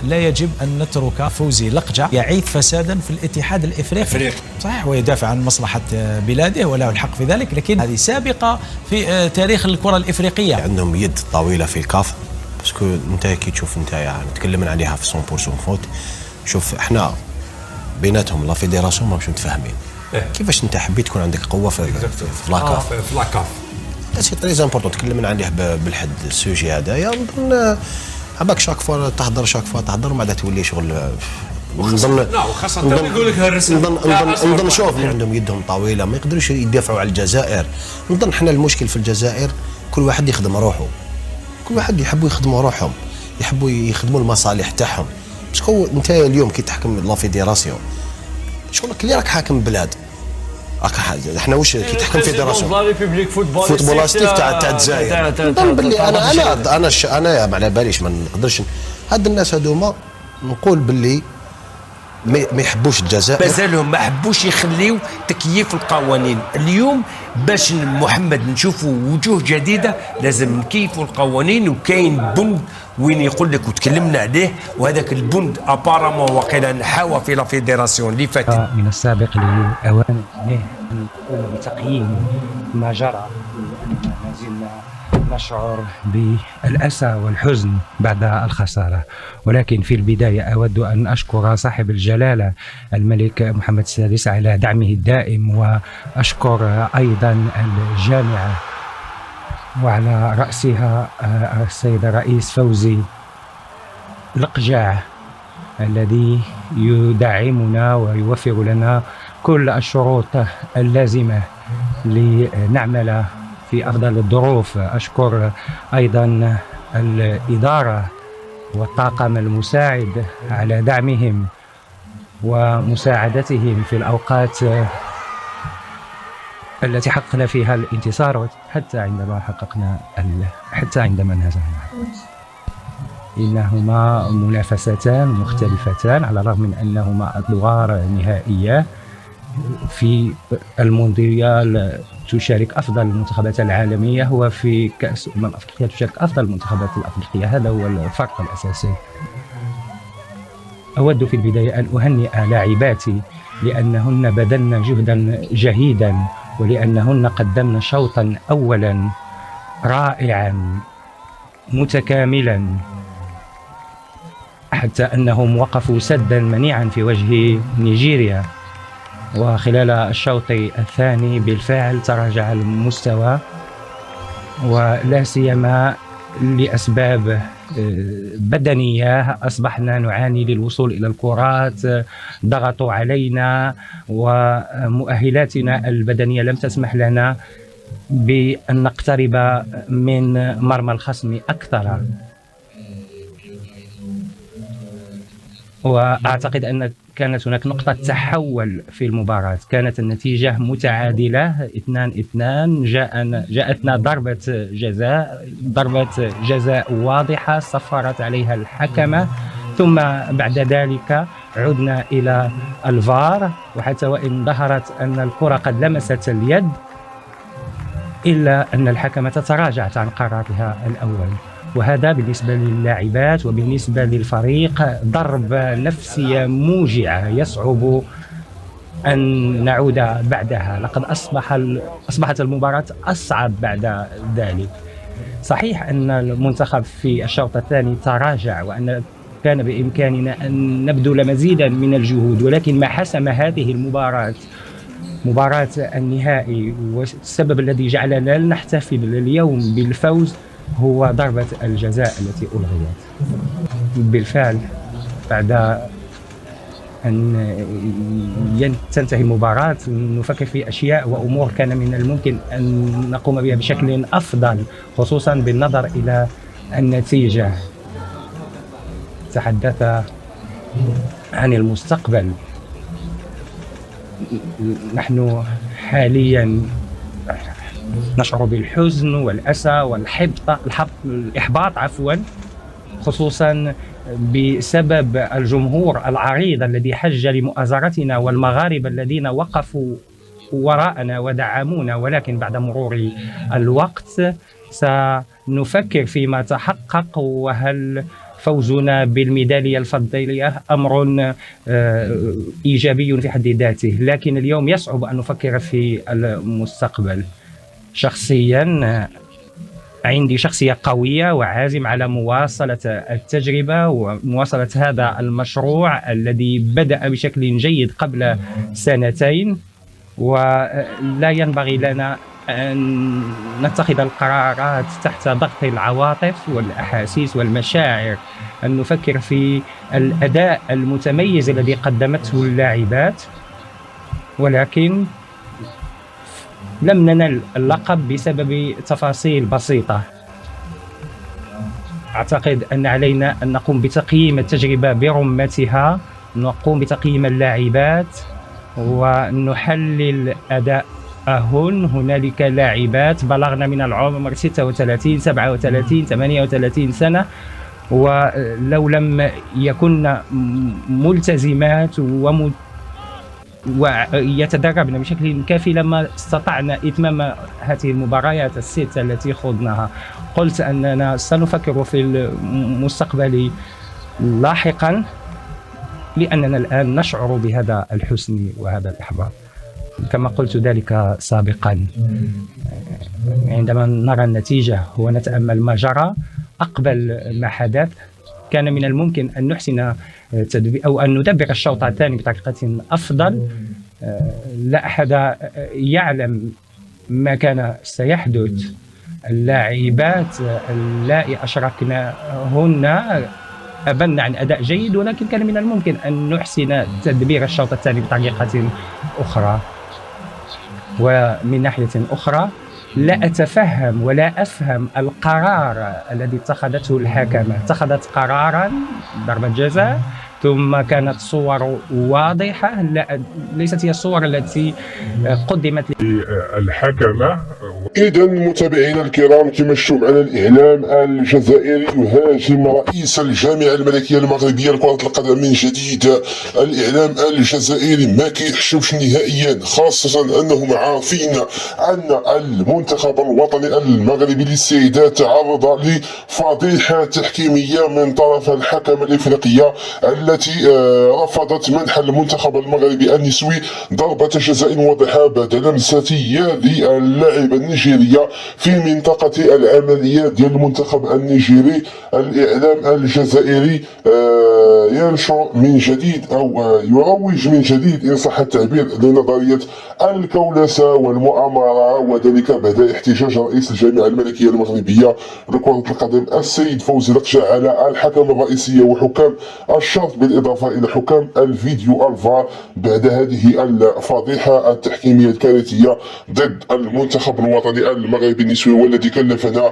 لا يجب أن نترك فوزي لقجع يعيث فسادا في الاتحاد الإفريقي. صحيح، ويدافع عن مصلحة بلاده وله الحق في ذلك، لكن هذه سابقة في تاريخ الكرة الإفريقية. عندهم يد طويلة في الكاف، باسكو انت كي تشوف انت يعني نتكلم عليها في 100% فوت. شوف احنا بيناتهم لا فيدراسيون ما مش متفاهمين. كيفاش انت حبيت تكون عندك قوه في لاكاف؟ في لاكاف سي تري امبورطون. تكلمنا عليه بالحد السوجي هذايا. نظن عباك شاك فوا تهضر وما عاد تولي شغل. نظن خاصة يقول لك هالرسم. نظن شوف عندهم يدهم طويله ما يقدروش يدافعوا على الجزائر. نظن احنا المشكل في الجزائر كل واحد يخدم روحه، كل واحد يحبوا يخدموا روحهم، يحبوا يخدموا المصالح تاعهم. باسكو انت اليوم كي تحكم لا فيدراسيون شغلك اللي راك حاكم بلاد. احنا واش كي تحكم فيدراسيون فوتبولاستيك تاع الجزائر. باللي انا ما على باليش ما نقدرش هاد الناس هذوما نقول باللي ما يحبوش الجزائر، مازالهم ما حبوش يخليو تكييف القوانين. اليوم باش محمد نشوفوا وجوه جديده لازم نكيفوا القوانين، وكاين بند وين يقول لك وتكلمنا عليه، وهذاك البند ابارامون وقيلا نحاوى في لا فيدراسيون اللي فاتت. من السابق لأوان أن نقوم بتقييم ما جرى، ما زلنا نشعر بالأسى والحزن بعد الخسارة. ولكن في البداية أود أن أشكر صاحب الجلالة الملك محمد السادس على دعمه الدائم، وأشكر أيضا الجامعة وعلى رأسها السيد الرئيس فوزي لقجع الذي يدعمنا ويوفر لنا كل الشروط اللازمة لنعمل في أفضل الظروف. أشكر أيضا الإدارة والطاقم المساعد على دعمهم ومساعدتهم في الأوقات التي حققنا فيها الانتصار، حتى عندما نزلنا. إنهما منافستان مختلفتان على الرغم من أنهما أدوار نهائية. في المونديال تشارك أفضل المنتخبات العالمية، وفي كأس أفريقيا تشارك أفضل المنتخبات الأفريقية. هذا هو الفرق الأساسي. أود في البداية أن أهنئ لاعباتي لأنهن بذلن جهدا جهيدا، ولأنهن قدمن شوطا أولا رائعا متكاملا، حتى أنهم وقفوا سدا منيعا في وجه نيجيريا. وخلال الشوط الثاني بالفعل تراجع المستوى، ولا سيما لأسباب بدنية أصبحنا نعاني للوصول إلى الكرات، ضغطوا علينا ومؤهلاتنا البدنية لم تسمح لنا بأن نقترب من مرمى الخصم أكثر. وأعتقد أن كانت هناك نقطة تحول في المباراة. كانت النتيجة متعادلة 2-2. جاءتنا ضربة جزاء واضحة صفرت عليها الحكمة، ثم بعد ذلك عدنا إلى الفار، وحتى وإن ظهرت أن الكرة قد لمست اليد إلا أن الحكمة تراجعت عن قرارها الأول. وهذا بالنسبة للاعبات وبالنسبة للفريق ضربة نفسية موجعة يصعب أن نعود بعدها. لقد أصبحت المباراة أصعب بعد ذلك. صحيح أن المنتخب في الشوط الثاني تراجع، وأن كان بإمكاننا أن نبذل مزيدا من الجهود، ولكن ما حسم هذه المباراة مباراة النهائي والسبب الذي جعلنا نحتفل اليوم بالفوز هو ضربة الجزاء التي ألغيت. بالفعل بعد أن تنتهي المباراة نفكر في أشياء وأمور كان من الممكن أن نقوم بها بشكل أفضل، خصوصا بالنظر إلى النتيجة. تحدث عن المستقبل. نحن حاليا نشعر بالحزن والأسى والإحباط خصوصا بسبب الجمهور العريض الذي حج لمؤازرتنا والمغاربة الذين وقفوا وراءنا ودعمونا. ولكن بعد مرور الوقت سنفكر فيما تحقق، وهل فوزنا بالميدالية الفضية أمر إيجابي في حد ذاته، لكن اليوم يصعب أن نفكر في المستقبل. شخصيا عندي شخصية قوية وعازم على مواصلة التجربة ومواصلة هذا المشروع الذي بدأ بشكل جيد قبل سنتين، ولا ينبغي لنا أن نتخذ القرارات تحت ضغط العواطف والأحاسيس والمشاعر، أن نفكر في الأداء المتميز الذي قدمته اللاعبات، ولكن لم ننل اللقب بسبب تفاصيل بسيطة. أعتقد أن علينا أن نقوم بتقييم التجربة برمتها، نقوم بتقييم اللاعبات ونحلل أداءهن. هنالك لاعبات بلغنا من العمر 36 37 38 سنة، ولو لم يكن ملتزمات ويتدربن بشكل كافي لما استطعنا إتمام هذه المباريات الست التي خضناها. قلت أننا سنفكر في المستقبل لاحقا، لأننا الآن نشعر بهذا الحزن وهذا الإحباط كما قلت ذلك سابقا. عندما نرى النتيجة ونتأمل ما جرى أقبل ما حدث، كان من الممكن أن نحسن أو أن ندبر الشوط الثاني بطريقة أفضل. لا أحد يعلم ما كان سيحدث. اللاعبات اللائي أشركناهن أبن عن أداء جيد، ولكن كان من الممكن أن نحسن تدبير الشوط الثاني بطريقة أخرى. ومن ناحية أخرى لا أتفهم ولا أفهم القرار الذي اتخذته الحكمة. اتخذت قرارا ضربة جزاء، ثم كانت صور واضحة، ليست هي الصور التي قدمت الحكمة. إذا متابعينا الكرام، كما شفتم على الإعلام الجزائري يهاجم رئيس الجامعة الملكية المغربية لكرة القدم من جديد. الإعلام الجزائري ما كيحشمش نهائيا، خاصة أنهم عارفين أن المنتخب الوطني المغربي للسيدات تعرض لفضيحة تحكيمية من طرف الحكمة الإفريقية التي رفضت منح المنتخب المغربي النسوي ضربة جزاء واضحة بعد لمسة يد اللاعبة النيجيرية في منطقة العمليات ديال المنتخب النيجيري. الإعلام الجزائري ينشر من جديد أو يروج من جديد إن صح التعبير لنظرية الكولسة والمؤامرة، وذلك بعد احتجاج رئيس الجامعة الملكية المغربية لكرة القدم السيد فوزي لقجع على الحكم الرئيسية وحكام الشرط، بالإضافة إلى حكام الفيديو الفار بعد هذه الفضيحة التحكيمية الكارثية ضد المنتخب الوطني المغربي النسوي والذي كلفنا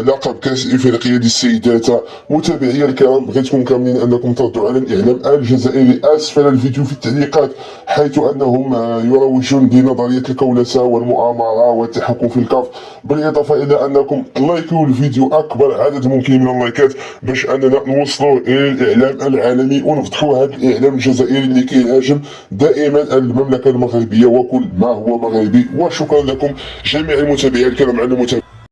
لقب كأس إفريقيا للسيدات. متابعي الكرام، بغيتكم كاملين أنكم تردوا على الإعلام الجزائري أسفل الفيديو في التعليقات، حيث أنهم يروجون لنظرية الكولسة والمؤامرة والتحكم في الكاف، بالإضافة إلى أنكم لايكوا الفيديو أكبر عدد ممكن من اللايكات باش أننا نوصلوا إلى الإعلام العالمي ونفضحوا هذا الإعلام الجزائري اللي كيهاجم دائما المملكة المغربية وكل ما هو مغربي. وشكرا لكم جميع المتابعين الكرام على المتابعة.